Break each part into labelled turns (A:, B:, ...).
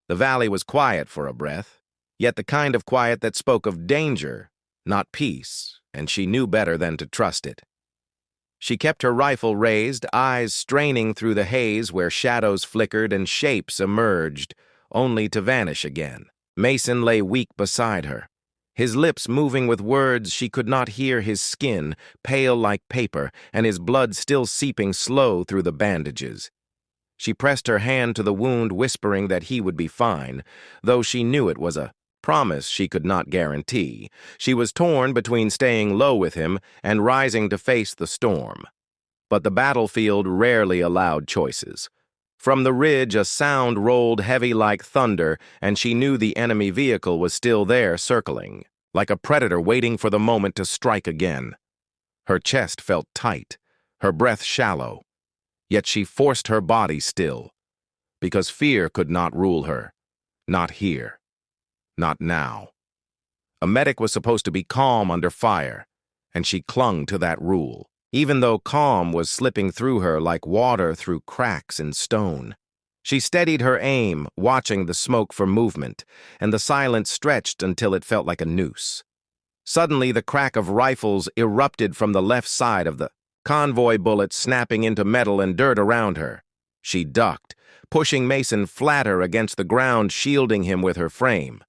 A: The valley was quiet for a breath, yet the kind of quiet that spoke of danger, not peace, and she knew better than to trust it. She kept her rifle raised, eyes straining through the haze where shadows flickered and shapes emerged, only to vanish again. Mason lay weak beside her, his lips moving with words she could not hear, his skin pale like paper, and his blood still seeping slow through the bandages. She pressed her hand to the wound, whispering that he would be fine, though she knew it was a promise she could not guarantee. She was torn between staying low with him and rising to face the storm. But the battlefield rarely allowed choices. From the ridge, a sound rolled heavy like thunder, and she knew the enemy vehicle was still there, circling, like a predator waiting for the moment to strike again. Her chest felt tight, her breath shallow, yet she forced her body still, because fear could not rule her. Not here. Not now. A medic was supposed to be calm under fire, and she clung to that rule, even though calm was slipping through her like water through cracks in stone. She steadied her aim, watching the smoke for movement, and the silence stretched until it felt like a noose. Suddenly, the crack of rifles erupted from the left side of the convoy, bullets snapping into metal and dirt around her. She ducked, pushing Mason flatter against the ground, shielding him with her frame.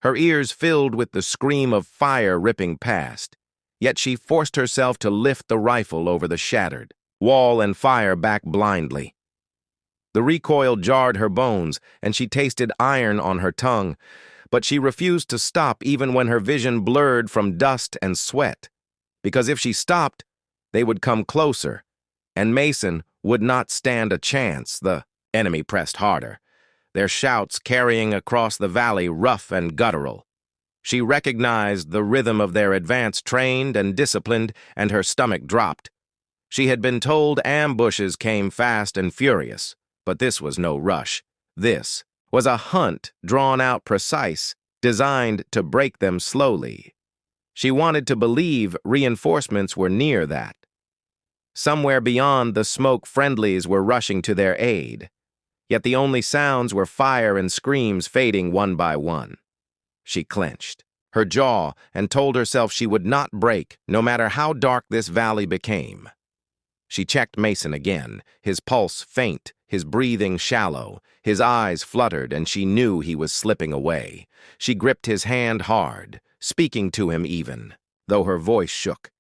A: Her ears filled with the scream of fire ripping past, yet she forced herself to lift the rifle over the shattered wall and fire back blindly. The recoil jarred her bones, and she tasted iron on her tongue, but she refused to stop even when her vision blurred from dust and sweat, because if she stopped, they would come closer, and Mason would not stand a chance. The enemy pressed harder, their shouts carrying across the valley rough and guttural. She recognized the rhythm of their advance, trained and disciplined, and her stomach dropped. She had been told ambushes came fast and furious, but this was no rush. This was a hunt drawn out precise, designed to break them slowly. She wanted to believe reinforcements were near that. Somewhere beyond the smoke, friendlies were rushing to their aid. Yet the only sounds were fire and screams fading one by one. She clenched her jaw and told herself she would not break, no matter how dark this valley became. She checked Mason again, his pulse faint, his breathing shallow, his eyes fluttered, and she knew he was slipping away. She gripped his hand hard, speaking to him even, though her voice shook,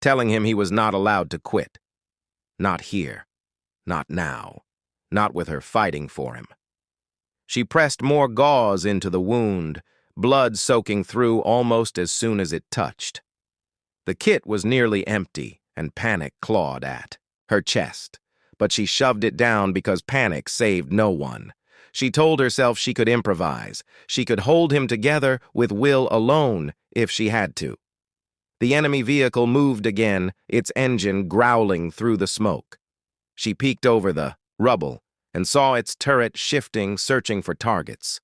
A: telling him he was not allowed to quit. Not here. Not now. Not with her fighting for him. She pressed more gauze into the wound, blood soaking through almost as soon as it touched. The kit was nearly empty, and panic clawed at her chest, but she shoved it down because panic saved no one. She told herself she could improvise. She could hold him together with will alone if she had to. The enemy vehicle moved again, its engine growling through the smoke. She peeked over the rubble and saw its turret shifting, searching for targets.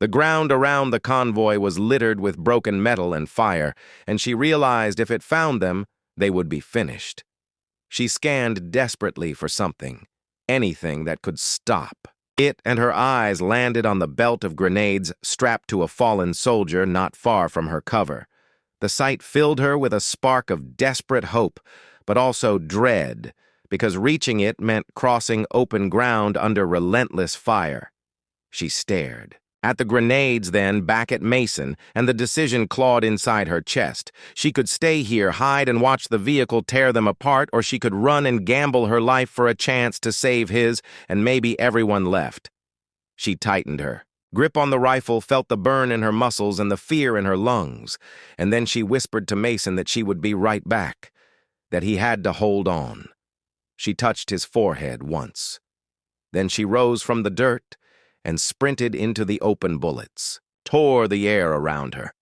A: The ground around the convoy was littered with broken metal and fire, and she realized if it found them, they would be finished. She scanned desperately for something, anything that could stop it, and her eyes landed on the belt of grenades strapped to a fallen soldier not far from her cover. The sight filled her with a spark of desperate hope, but also dread, because reaching it meant crossing open ground under relentless fire. She stared at the grenades, then back at Mason, and the decision clawed inside her chest. She could stay here, hide and watch the vehicle tear them apart, or she could run and gamble her life for a chance to save his and maybe everyone left. She tightened her grip on the rifle, felt the burn in her muscles and the fear in her lungs, and then she whispered to Mason that she would be right back, that he had to hold on. She touched his forehead once. Then she rose from the dirt and sprinted into the open bullets, tore the air around her.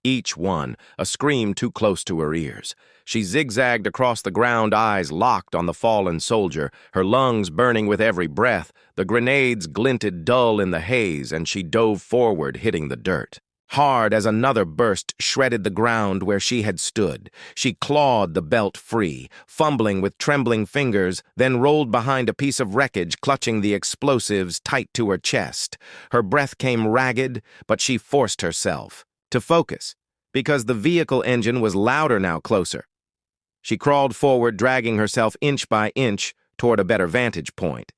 A: Each one a scream too close to her ears. She zigzagged across the ground, eyes locked on the fallen soldier, her lungs burning with every breath. The grenades glinted dull in the haze, and she dove forward, hitting the dirt hard as another burst shredded the ground where she had stood. She clawed the belt free, fumbling with trembling fingers, then rolled behind a piece of wreckage, clutching the explosives tight to her chest. Her breath came ragged, but she forced herself to focus, because the vehicle engine was louder now, closer. She crawled forward, dragging herself inch by inch toward a better vantage point.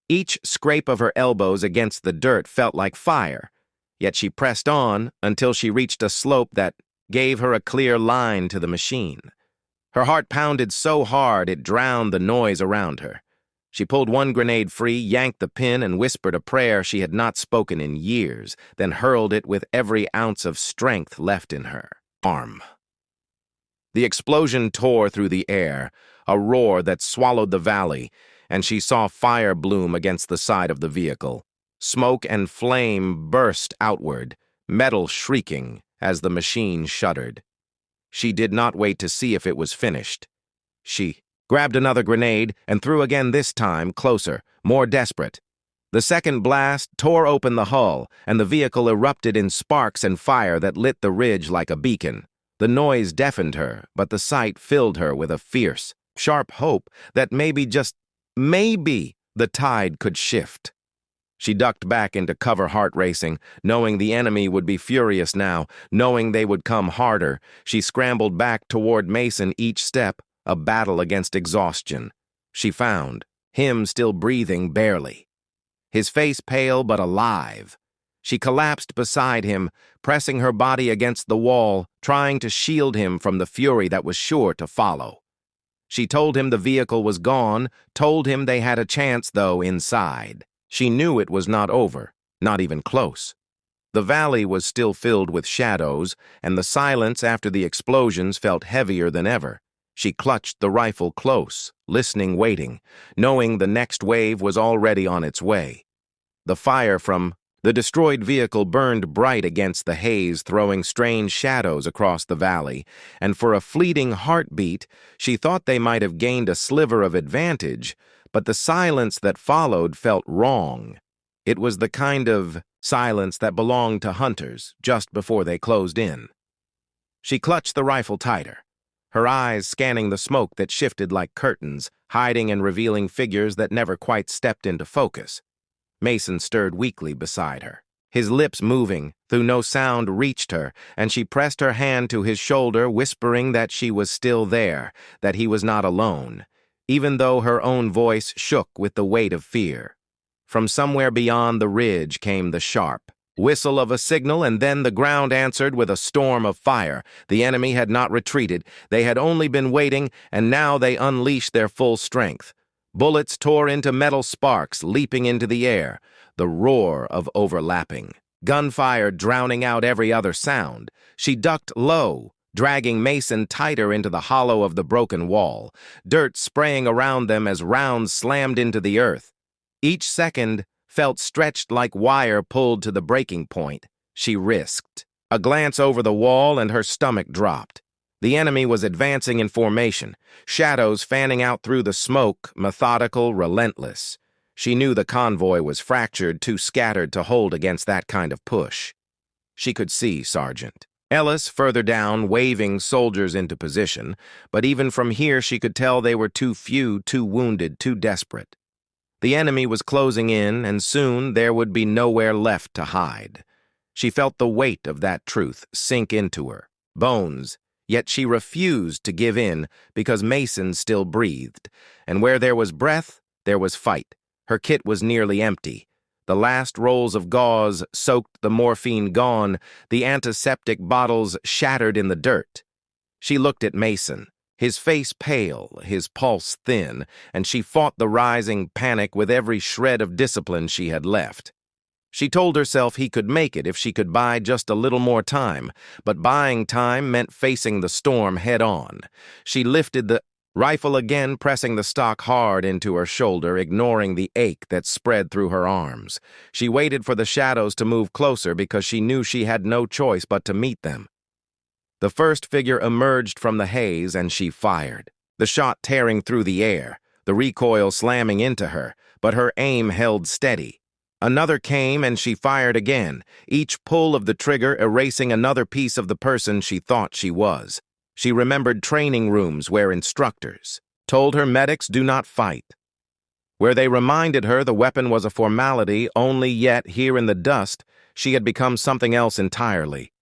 A: Each scrape of her elbows against the dirt felt like fire, yet she pressed on until she reached a slope that gave her a clear line to the machine. Her heart pounded so hard it drowned the noise around her. She pulled one grenade free, yanked the pin, and whispered a prayer she had not spoken in years, then hurled it with every ounce of strength left in her arm. The explosion tore through the air, a roar that swallowed the valley, and she saw fire bloom against the side of the vehicle. Smoke and flame burst outward, metal shrieking as the machine shuddered. She did not wait to see if it was finished. She grabbed another grenade and threw again, this time closer, more desperate. The second blast tore open the hull, and the vehicle erupted in sparks and fire that lit the ridge like a beacon. The noise deafened her, but the sight filled her with a fierce, sharp hope that maybe, just maybe, the tide could shift. She ducked back into cover, heart racing, knowing the enemy would be furious now, knowing they would come harder. She scrambled back toward Mason, each step a battle against exhaustion. She found him still breathing barely, his face pale but alive. She collapsed beside him, pressing her body against the wall, trying to shield him from the fury that was sure to follow. She told him the vehicle was gone, told him they had a chance, though, inside. She knew it was not over, not even close. The valley was still filled with shadows, and the silence after the explosions felt heavier than ever. She clutched the rifle close, listening, waiting, knowing the next wave was already on its way. The fire from the destroyed vehicle burned bright against the haze, throwing strange shadows across the valley, and for a fleeting heartbeat, she thought they might have gained a sliver of advantage, but the silence that followed felt wrong. It was the kind of silence that belonged to hunters just before they closed in. She clutched the rifle tighter, her eyes scanning the smoke that shifted like curtains, hiding and revealing figures that never quite stepped into focus. Mason stirred weakly beside her, his lips moving, though no sound reached her, and she pressed her hand to his shoulder, whispering that she was still there, that he was not alone, even though her own voice shook with the weight of fear. From somewhere beyond the ridge came the sharp whistle of a signal, and then the ground answered with a storm of fire. The enemy had not retreated. They had only been waiting, and now they unleashed their full strength. Bullets tore into metal sparks, leaping into the air, the roar of overlapping gunfire drowning out every other sound. She ducked low, dragging Mason tighter into the hollow of the broken wall, dirt spraying around them as rounds slammed into the earth. Each second felt stretched like wire pulled to the breaking point. She risked a glance over the wall, and her stomach dropped. The enemy was advancing in formation, shadows fanning out through the smoke, methodical, relentless. She knew the convoy was fractured, too scattered to hold against that kind of push. She could see Sergeant Ellis further down, waving soldiers into position, but even from here she could tell they were too few, too wounded, too desperate. The enemy was closing in, and soon there would be nowhere left to hide. She felt the weight of that truth sink into her bones, yet she refused to give in because Mason still breathed, and where there was breath, there was fight. Her kit was nearly empty. The last rolls of gauze soaked, the morphine gone, the antiseptic bottles shattered in the dirt. She looked at Mason, his face pale, his pulse thin, and she fought the rising panic with every shred of discipline she had left. She told herself he could make it if she could buy just a little more time, but buying time meant facing the storm head-on. She lifted the rifle again, pressing the stock hard into her shoulder, ignoring the ache that spread through her arms. She waited for the shadows to move closer because she knew she had no choice but to meet them. The first figure emerged from the haze, and she fired, the shot tearing through the air, the recoil slamming into her, but her aim held steady. Another came and she fired again, each pull of the trigger erasing another piece of the person she thought she was. She remembered training rooms where instructors told her medics do not fight, where they reminded her the weapon was a formality only, yet here in the dust she had become something else entirely.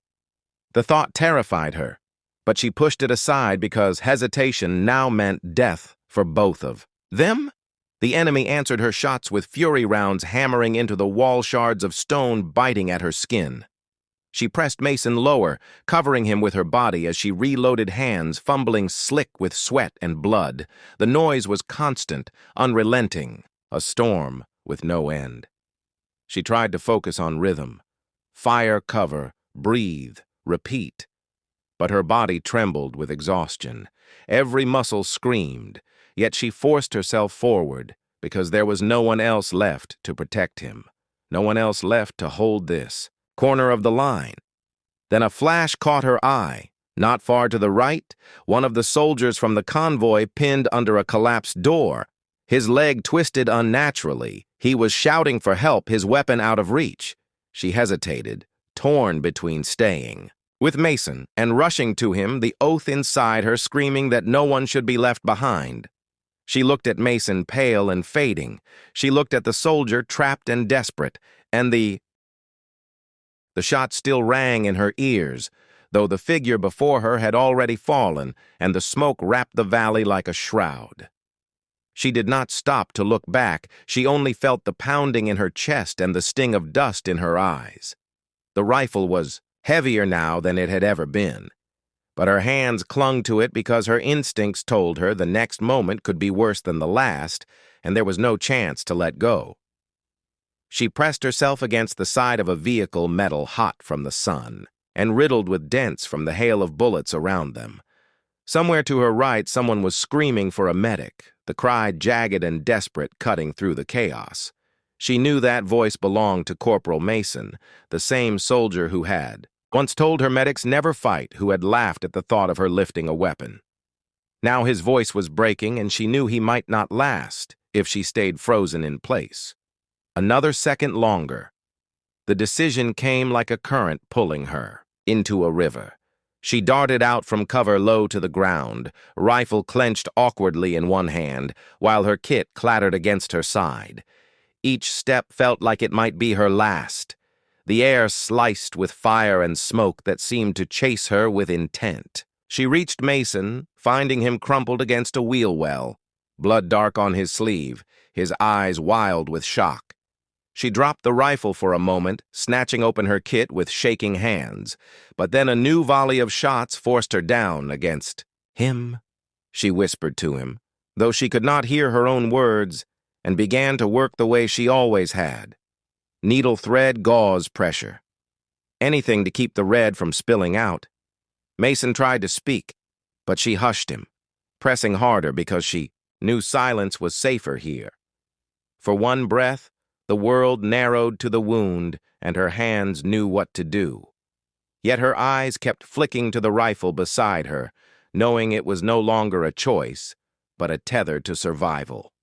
A: The thought terrified her, but she pushed it aside because hesitation now meant death for both of them. The enemy answered her shots with fury rounds hammering into the wall, shards of stone biting at her skin. She pressed Mason lower, covering him with her body as she reloaded, hands fumbling slick with sweat and blood. The noise was constant, unrelenting, a storm with no end. She tried to focus on rhythm. Fire, cover, breathe, repeat. But her body trembled with exhaustion. Every muscle screamed, yet she forced herself forward because there was no one else left to protect him. No one else left to hold this corner of the line. Then a flash caught her eye. Not far to the right, one of the soldiers from the convoy pinned under a collapsed door. His leg twisted unnaturally. He was shouting for help, his weapon out of reach. She hesitated, torn between staying with Mason and rushing to him, the oath inside her screaming that no one should be left behind. She looked at Mason, pale and fading. She looked at the soldier, trapped and desperate, and the shot still rang in her ears, though the figure before her had already fallen, and the smoke wrapped the valley like a shroud. She did not stop to look back. She only felt the pounding in her chest and the sting of dust in her eyes. The rifle was heavier now than it had ever been, but her hands clung to it because her instincts told her the next moment could be worse than the last, and there was no chance to let go. She pressed herself against the side of a vehicle, metal hot from the sun, and riddled with dents from the hail of bullets around them. Somewhere to her right, someone was screaming for a medic, the cry jagged and desperate, cutting through the chaos. She knew that voice belonged to Corporal Mason, the same soldier who had once told her medics never fight, who had laughed at the thought of her lifting a weapon. Now his voice was breaking, and she knew he might not last if she stayed frozen in place. Another second longer. The decision came like a current pulling her into a river. She darted out from cover low to the ground, rifle clenched awkwardly in one hand, while her kit clattered against her side. Each step felt like it might be her last. The air sliced with fire and smoke that seemed to chase her with intent. She reached Mason, finding him crumpled against a wheel well, blood dark on his sleeve, his eyes wild with shock. She dropped the rifle for a moment, snatching open her kit with shaking hands, but then a new volley of shots forced her down against him. She whispered to him, though she could not hear her own words, and began to work the way she always had. Needle thread, gauze, pressure. Anything to keep the red from spilling out. Mason tried to speak, but she hushed him, pressing harder because she knew silence was safer here. For one breath, the world narrowed to the wound, and her hands knew what to do. Yet her eyes kept flicking to the rifle beside her, knowing it was no longer a choice, but a tether to survival.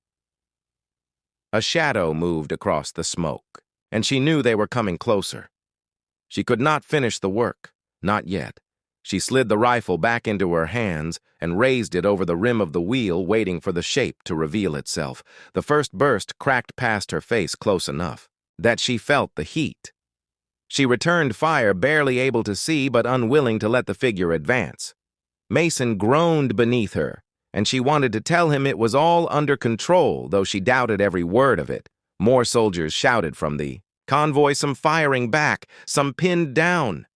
A: A shadow moved across the smoke, and she knew they were coming closer. She could not finish the work, not yet. She slid the rifle back into her hands and raised it over the rim of the wheel, waiting for the shape to reveal itself. The first burst cracked past her face close enough that she felt the heat. She returned fire, barely able to see but unwilling to let the figure advance. Mason groaned beneath her, and she wanted to tell him it was all under control, though she doubted every word of it. More soldiers shouted from the convoy, some firing back, some pinned down.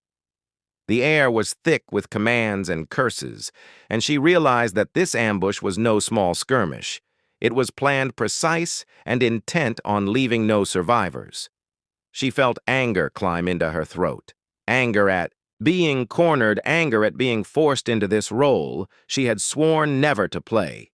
A: The air was thick with commands and curses, and she realized that this ambush was no small skirmish. It was planned precise and intent on leaving no survivors. She felt anger climb into her throat. Anger at being cornered, anger at being forced into this role she had sworn never to play.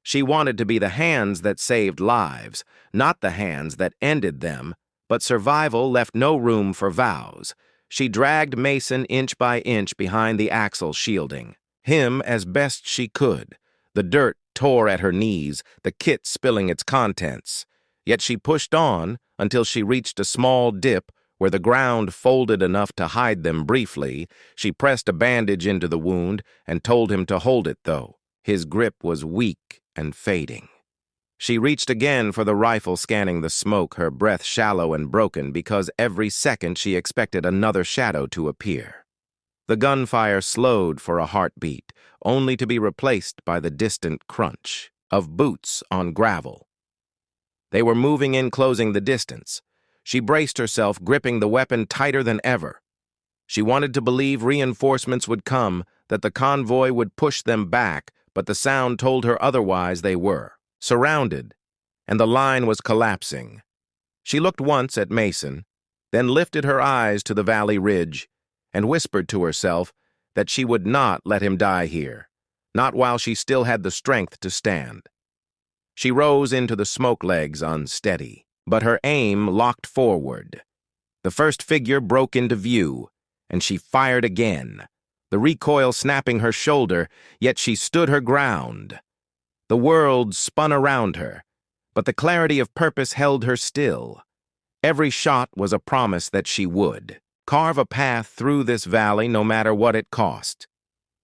A: She wanted to be the hands that saved lives, not the hands that ended them, but survival left no room for vows. She dragged Mason inch by inch behind the axle shielding him as best she could. The dirt tore at her knees, the kit spilling its contents. Yet she pushed on, until she reached a small dip where the ground folded enough to hide them briefly. She pressed a bandage into the wound and told him to hold it, though. His grip was weak and fading. She reached again for the rifle, scanning the smoke, her breath shallow and broken because every second she expected another shadow to appear. The gunfire slowed for a heartbeat, only to be replaced by the distant crunch of boots on gravel. They were moving in, closing the distance. She braced herself, gripping the weapon tighter than ever. She wanted to believe reinforcements would come, that the convoy would push them back, but the sound told her otherwise. They were surrounded, and the line was collapsing. She looked once at Mason, then lifted her eyes to the valley ridge, and whispered to herself that she would not let him die here, not while she still had the strength to stand. She rose into the smoke legs unsteady, but her aim locked forward. The first figure broke into view, and she fired again, the recoil snapping her shoulder, yet she stood her ground. The world spun around her, but the clarity of purpose held her still. Every shot was a promise that she would carve a path through this valley no matter what it cost.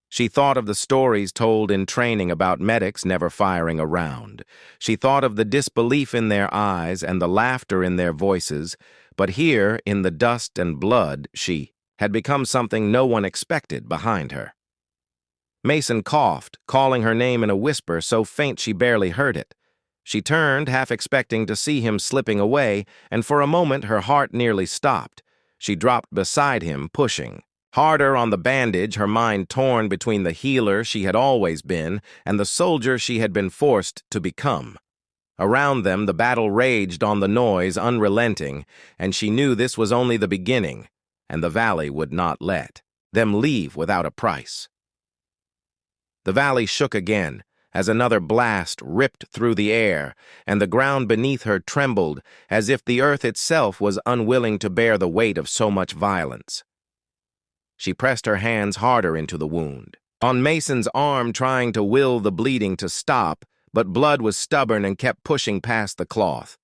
A: She thought of the stories told in training about medics never firing a round. She thought of the disbelief in their eyes and the laughter in their voices, but here, in the dust and blood, she had become something no one expected behind her. Mason coughed, calling her name in a whisper so faint she barely heard it. She turned, half expecting to see him slipping away, and for a moment her heart nearly stopped. She dropped beside him, pushing harder on the bandage, her mind torn between the healer she had always been and the soldier she had been forced to become. Around them, the battle raged on, the noise unrelenting, and she knew this was only the beginning, and the valley would not let them leave without a price. The valley shook again as another blast ripped through the air, and the ground beneath her trembled as if the earth itself was unwilling to bear the weight of so much violence. She pressed her hands harder into the wound, on Mason's arm, trying to will the bleeding to stop, but blood was stubborn and kept pushing past the cloth.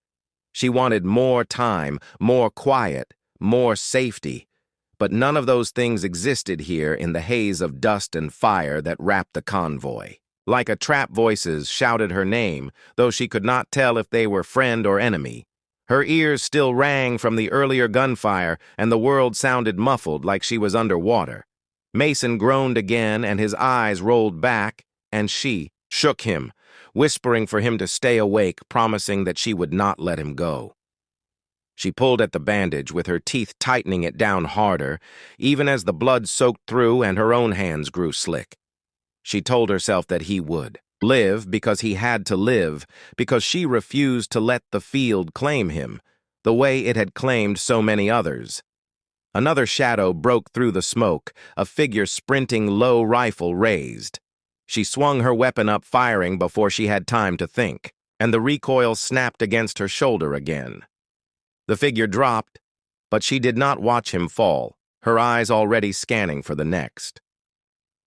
A: She wanted more time, more quiet, more safety, but none of those things existed here in the haze of dust and fire that wrapped the convoy. Like a trap, voices shouted her name, though she could not tell if they were friend or enemy. Her ears still rang from the earlier gunfire, and the world sounded muffled, like she was underwater. Mason groaned again, and his eyes rolled back, and she shook him, whispering for him to stay awake, promising that she would not let him go. She pulled at the bandage, with her teeth tightening it down harder, even as the blood soaked through and her own hands grew slick. She told herself that he would live because he had to live, because she refused to let the field claim him, the way it had claimed so many others. Another shadow broke through the smoke, a figure sprinting low, rifle raised. She swung her weapon up, firing before she had time to think, and the recoil snapped against her shoulder again. The figure dropped, but she did not watch him fall, her eyes already scanning for the next.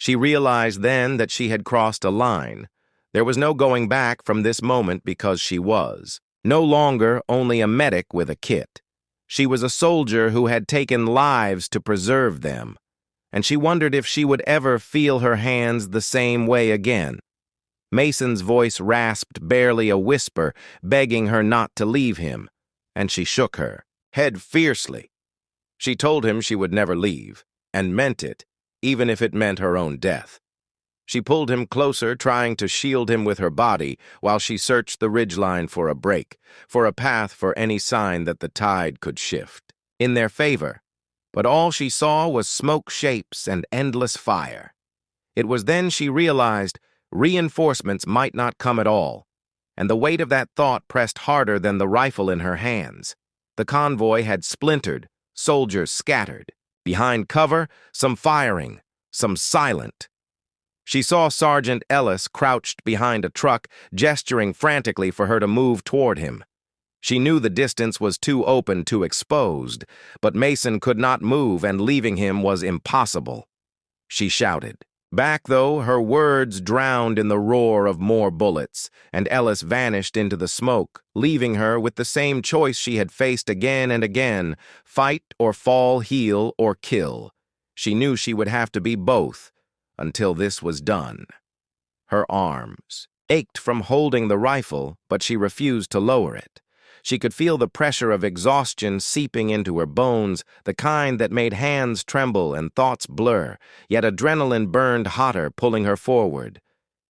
A: She realized then that she had crossed a line. There was no going back from this moment, because she was no longer only a medic with a kit. She was a soldier who had taken lives to preserve them, and she wondered if she would ever feel her hands the same way again. Mason's voice rasped, barely a whisper, begging her not to leave him, and she shook her head fiercely. She told him she would never leave, and meant it, even if it meant her own death. She pulled him closer, trying to shield him with her body, while she searched the ridgeline for a break, for a path, for any sign that the tide could shift in their favor. But all she saw was smoke shapes and endless fire. It was then she realized reinforcements might not come at all, and the weight of that thought pressed harder than the rifle in her hands. The convoy had splintered, soldiers scattered. Behind cover, some firing, some silent. She saw Sergeant Ellis crouched behind a truck, gesturing frantically for her to move toward him. She knew the distance was too open, too exposed, but Mason could not move, and leaving him was impossible. She shouted, Back, though, her words drowned in the roar of more bullets, and Ellis vanished into the smoke, leaving her with the same choice she had faced again and again: fight or fall, heal or kill. She knew she would have to be both, until this was done. Her arms ached from holding the rifle, but she refused to lower it. She could feel the pressure of exhaustion seeping into her bones, the kind that made hands tremble and thoughts blur, yet adrenaline burned hotter, pulling her forward.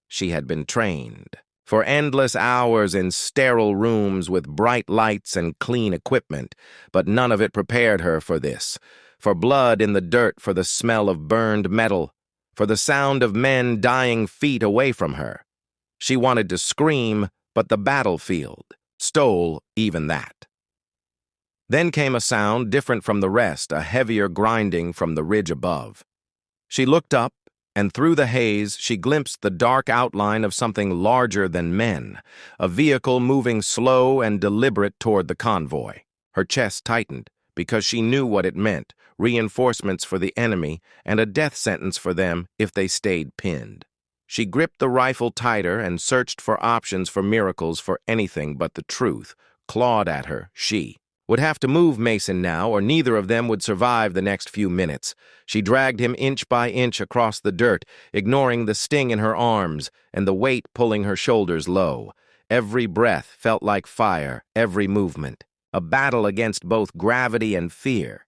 A: She had been trained for endless hours in sterile rooms with bright lights and clean equipment, but none of it prepared her for this: for blood in the dirt, for the smell of burned metal, for the sound of men dying feet away from her. She wanted to scream, but the battlefield stole even that. Then came a sound different from the rest, a heavier grinding from the ridge above. She looked up, and through the haze she glimpsed the dark outline of something larger than men, a vehicle moving slow and deliberate toward the convoy. Her chest tightened, because she knew what it meant: reinforcements for the enemy and a death sentence for them if they stayed pinned. She gripped the rifle tighter and searched for options, for miracles, for anything but the truth. Clawed at her, she would have to move Mason now, or neither of them would survive the next few minutes. She dragged him inch by inch across the dirt, ignoring the sting in her arms and the weight pulling her shoulders low. Every breath felt like fire, every movement a battle against both gravity and fear.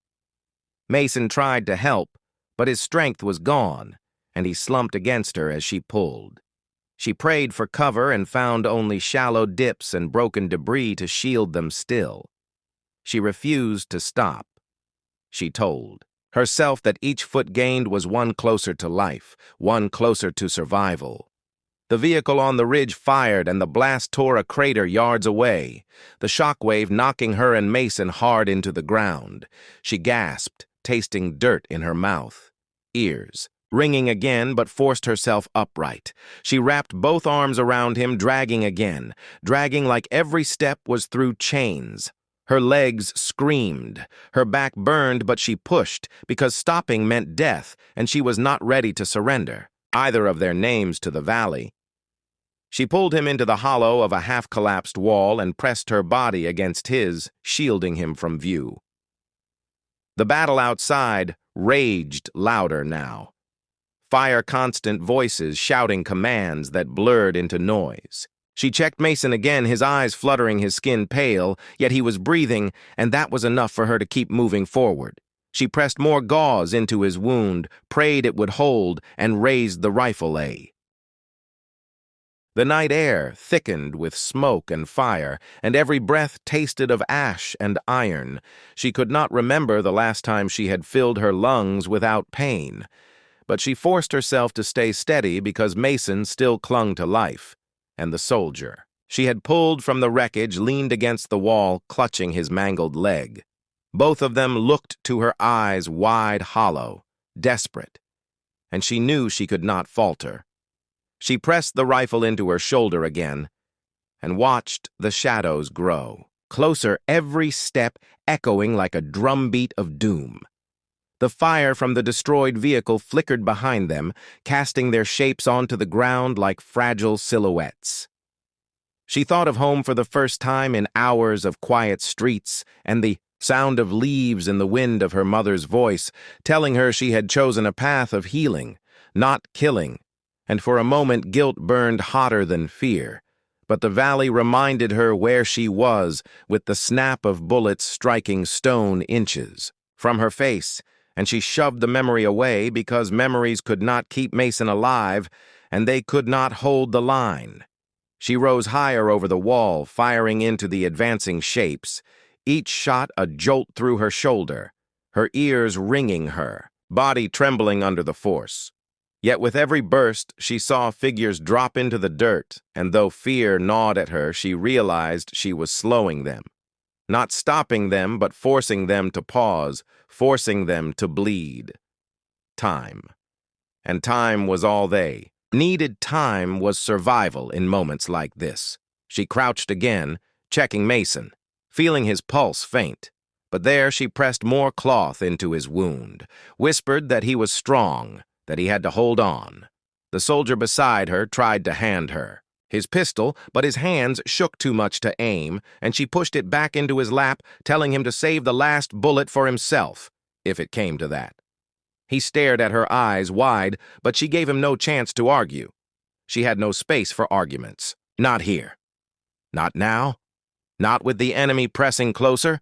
A: Mason tried to help, but his strength was gone, and he slumped against her as she pulled. She prayed for cover and found only shallow dips and broken debris to shield them still. She refused to stop. She told herself that each foot gained was one closer to life, one closer to survival. The vehicle on the ridge fired, and the blast tore a crater yards away, the shockwave knocking her and Mason hard into the ground. She gasped, tasting dirt in her mouth. Ears ringing again, but forced herself upright. She wrapped both arms around him, dragging again, dragging like every step was through chains. Her legs screamed. Her back burned, but she pushed, because stopping meant death, and she was not ready to surrender either of their names to the valley. She pulled him into the hollow of a half-collapsed wall and pressed her body against his, shielding him from view. The battle outside raged louder now. Fire-constant voices shouting commands that blurred into noise. She checked Mason again, his eyes fluttering, his skin pale, yet he was breathing, and that was enough for her to keep moving forward. She pressed more gauze into his wound, prayed it would hold, and raised the rifle A. The night air thickened with smoke and fire, and every breath tasted of ash and iron. She could not remember the last time she had filled her lungs without pain. But she forced herself to stay steady because Mason still clung to life, and the soldier she had pulled from the wreckage leaned against the wall, clutching his mangled leg. Both of them looked to her eyes wide hollow, desperate, and she knew she could not falter. She pressed the rifle into her shoulder again and watched the shadows grow, closer every step, echoing like a drumbeat of doom. The fire from the destroyed vehicle flickered behind them, casting their shapes onto the ground like fragile silhouettes. She thought of home for the first time in hours of quiet streets, and the sound of leaves in the wind of her mother's voice, telling her she had chosen a path of healing, not killing, and for a moment guilt burned hotter than fear. But the valley reminded her where she was, with the snap of bullets striking stone inches from her face, and she shoved the memory away because memories could not keep Mason alive, and they could not hold the line. She rose higher over the wall, firing into the advancing shapes, each shot a jolt through her shoulder, her ears ringing her, body trembling under the force. Yet with every burst, she saw figures drop into the dirt, and though fear gnawed at her, she realized she was slowing them. Not stopping them, but forcing them to pause, forcing them to bleed. Time. And time was all they needed. Time was survival in moments like this. She crouched again, checking Mason, feeling his pulse faint. But there she pressed more cloth into his wound, whispered that he was strong, that he had to hold on. The soldier beside her tried to hand her his pistol, but his hands shook too much to aim, and she pushed it back into his lap, telling him to save the last bullet for himself, if it came to that. He stared at her eyes wide, but she gave him no chance to argue. She had no space for arguments. Not here. Not now. Not with the enemy pressing closer.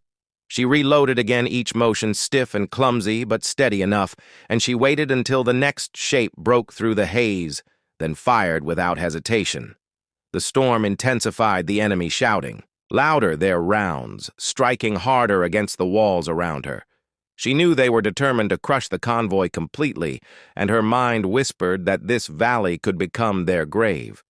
A: She reloaded again, each motion stiff and clumsy, but steady enough, and she waited until the next shape broke through the haze, then fired without hesitation. The storm intensified, the enemy shouting. Louder their rounds, striking harder against the walls around her. She knew they were determined to crush the convoy completely, and her mind whispered that this valley could become their grave.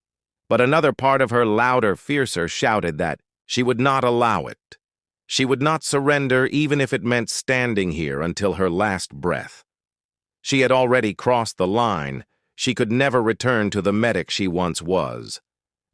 A: But another part of her, louder, fiercer, shouted that she would not allow it. She would not surrender even if it meant standing here until her last breath. She had already crossed the line. She could never return to the medic she once was.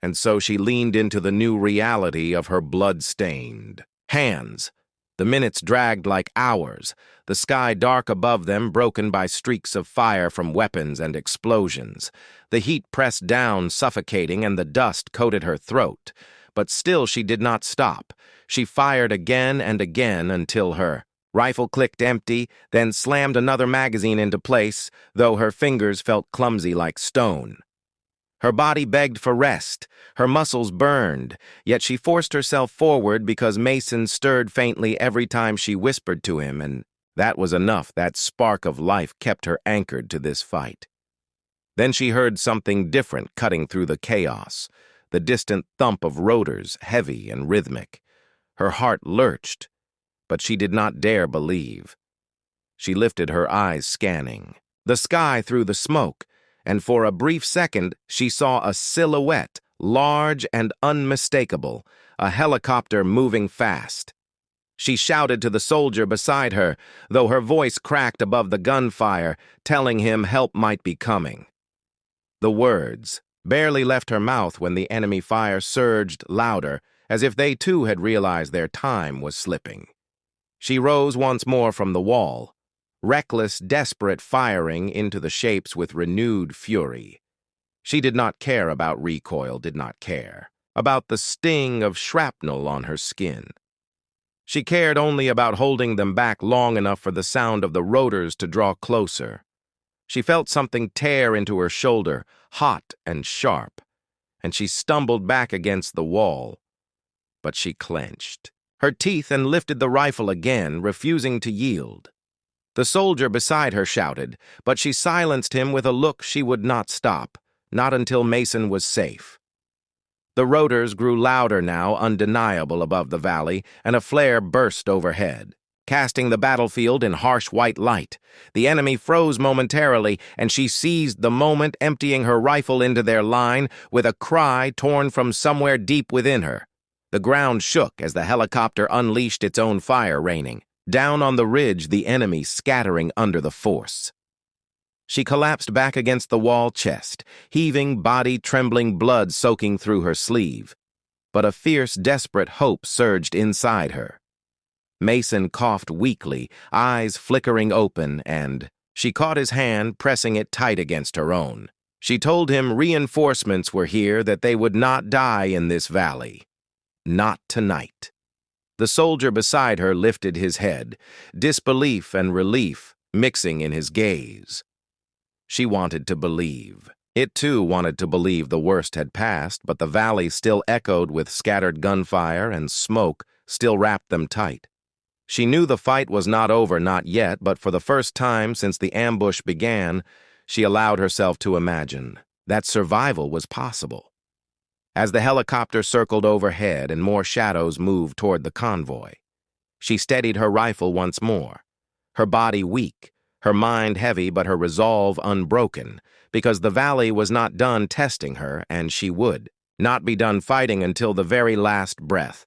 A: And so she leaned into the new reality of her blood-stained hands. The minutes dragged like hours, the sky dark above them broken by streaks of fire from weapons and explosions. The heat pressed down, suffocating, and the dust coated her throat. But still she did not stop. She fired again and again until her rifle clicked empty, then slammed another magazine into place, though her fingers felt clumsy like stone. Her body begged for rest, her muscles burned, yet she forced herself forward because Mason stirred faintly every time she whispered to him, and that was enough. That spark of life kept her anchored to this fight. Then she heard something different cutting through the chaos, the distant thump of rotors, heavy and rhythmic. Her heart lurched, but she did not dare believe. She lifted her eyes, scanning the sky through the smoke, and for a brief second she saw a silhouette, large and unmistakable, a helicopter moving fast. She shouted to the soldier beside her, though her voice cracked above the gunfire, telling him help might be coming. The words barely left her mouth when the enemy fire surged louder, as if they too had realized their time was slipping. She rose once more from the wall, reckless, desperate, firing into the shapes with renewed fury. She did not care about recoil, did not care about the sting of shrapnel on her skin. She cared only about holding them back long enough for the sound of the rotors to draw closer. She felt something tear into her shoulder, hot and sharp, and she stumbled back against the wall. But she clenched her teeth and lifted the rifle again, refusing to yield. The soldier beside her shouted, but she silenced him with a look she would not stop, not until Mason was safe. The rotors grew louder now, undeniable above the valley, and a flare burst overhead, casting the battlefield in harsh white light. The enemy froze momentarily, and she seized the moment, emptying her rifle into their line with a cry torn from somewhere deep within her. The ground shook as the helicopter unleashed its own fire, raining down on the ridge, the enemy scattering under the force. She collapsed back against the wall, chest heaving, body trembling, blood soaking through her sleeve. But a fierce, desperate hope surged inside her. Mason coughed weakly, eyes flickering open, and she caught his hand, pressing it tight against her own. She told him reinforcements were here, that they would not die in this valley. Not tonight. The soldier beside her lifted his head, disbelief and relief mixing in his gaze. She wanted to believe. It too wanted to believe the worst had passed, but the valley still echoed with scattered gunfire, and smoke still wrapped them tight. She knew the fight was not over, not yet, but for the first time since the ambush began, she allowed herself to imagine that survival was possible. As the helicopter circled overhead and more shadows moved toward the convoy, she steadied her rifle once more, her body weak, her mind heavy but her resolve unbroken, because the valley was not done testing her, and she would not be done fighting until the very last breath.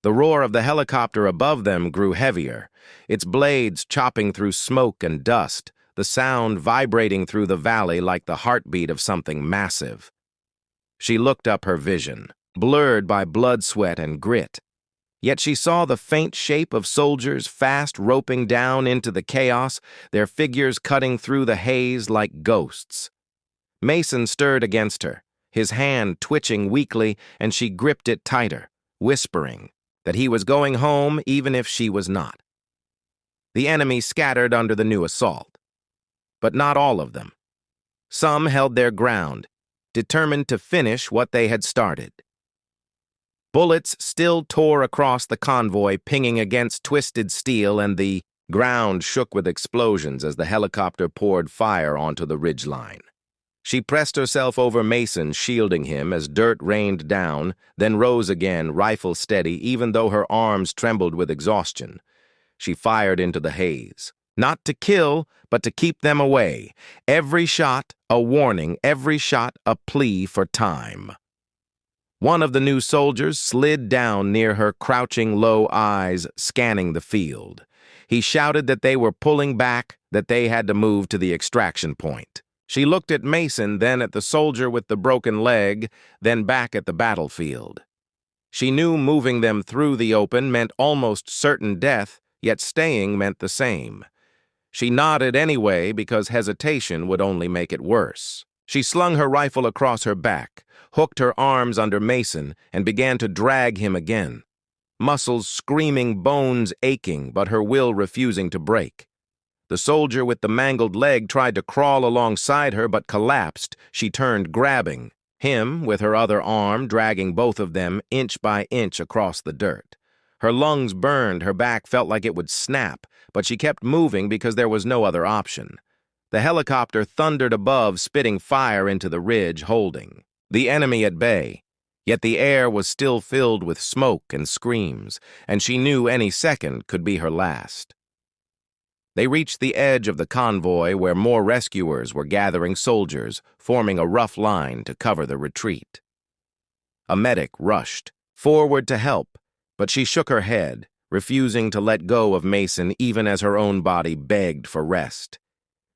A: The roar of the helicopter above them grew heavier, its blades chopping through smoke and dust, the sound vibrating through the valley like the heartbeat of something massive. She looked up, her vision blurred by blood, sweat, and grit. Yet she saw the faint shape of soldiers fast roping down into the chaos, their figures cutting through the haze like ghosts. Mason stirred against her, his hand twitching weakly, and she gripped it tighter, whispering that he was going home even if she was not. The enemy scattered under the new assault, but not all of them. Some held their ground, determined to finish what they had started. Bullets still tore across the convoy, pinging against twisted steel, and the ground shook with explosions as the helicopter poured fire onto the ridgeline. She pressed herself over Mason, shielding him as dirt rained down, then rose again, rifle steady, even though her arms trembled with exhaustion. She fired into the haze, not to kill, but to keep them away. Every shot a warning, every shot a plea for time. One of the new soldiers slid down near her, crouching low eyes, scanning the field. He shouted that they were pulling back, that they had to move to the extraction point. She looked at Mason, then at the soldier with the broken leg, then back at the battlefield. She knew moving them through the open meant almost certain death, yet staying meant the same. She nodded anyway because hesitation would only make it worse. She slung her rifle across her back, hooked her arms under Mason, and began to drag him again. Muscles screaming, bones aching, but her will refusing to break. The soldier with the mangled leg tried to crawl alongside her but collapsed. She turned, grabbing him with her other arm, dragging both of them inch by inch across the dirt. Her lungs burned, her back felt like it would snap, but she kept moving because there was no other option. The helicopter thundered above, spitting fire into the ridge, holding the enemy at bay. Yet the air was still filled with smoke and screams, and she knew any second could be her last. They reached the edge of the convoy where more rescuers were gathering soldiers, forming a rough line to cover the retreat. A medic rushed forward to help, but she shook her head, refusing to let go of Mason even as her own body begged for rest.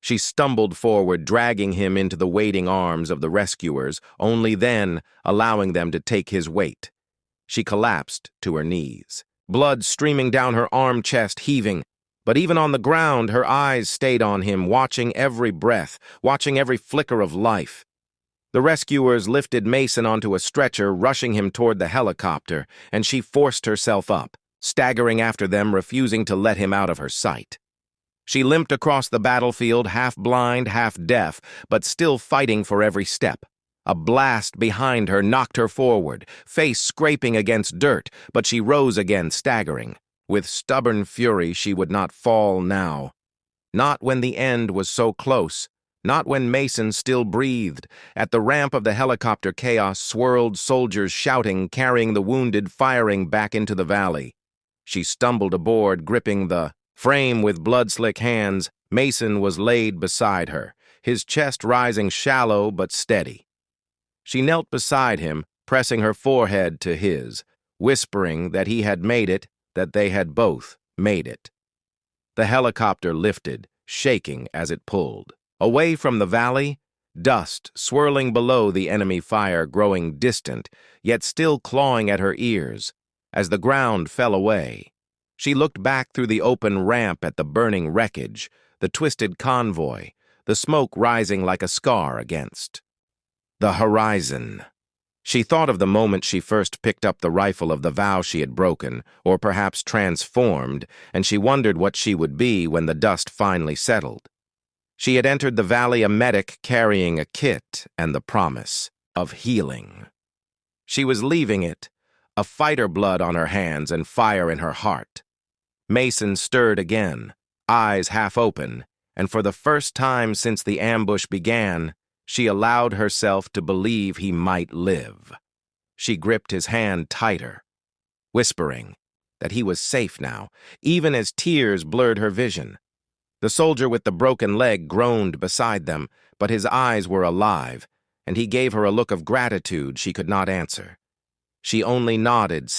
A: She stumbled forward, dragging him into the waiting arms of the rescuers, only then allowing them to take his weight. She collapsed to her knees, blood streaming down her arm, chest heaving. But even on the ground, her eyes stayed on him, watching every breath, watching every flicker of life. The rescuers lifted Mason onto a stretcher, rushing him toward the helicopter, and she forced herself up, staggering after them, refusing to let him out of her sight. She limped across the battlefield, half blind, half deaf, but still fighting for every step. A blast behind her knocked her forward, face scraping against dirt, but she rose again, staggering. With stubborn fury, she would not fall now. Not when the end was so close. Not when Mason still breathed. At the ramp of the helicopter, chaos swirled, soldiers shouting, carrying the wounded, firing back into the valley. She stumbled aboard, gripping the frame with blood-slick hands. Mason was laid beside her, his chest rising shallow but steady. She knelt beside him, pressing her forehead to his, whispering that he had made it, that they had both made it. The helicopter lifted, shaking as it pulled. Away from the valley, dust swirling below the enemy fire, growing distant, yet still clawing at her ears. As the ground fell away, she looked back through the open ramp at the burning wreckage, the twisted convoy, the smoke rising like a scar against the horizon. She thought of the moment she first picked up the rifle, of the vow she had broken, or perhaps transformed, and she wondered what she would be when the dust finally settled. She had entered the valley a medic carrying a kit and the promise of healing. She was leaving it, a fighter, blood on her hands and fire in her heart. Mason stirred again, eyes half open, and for the first time since the ambush began, she allowed herself to believe he might live. She gripped his hand tighter, whispering that he was safe now, even as tears blurred her vision. The soldier with the broken leg groaned beside them, but his eyes were alive, and he gave her a look of gratitude she could not answer. She only nodded,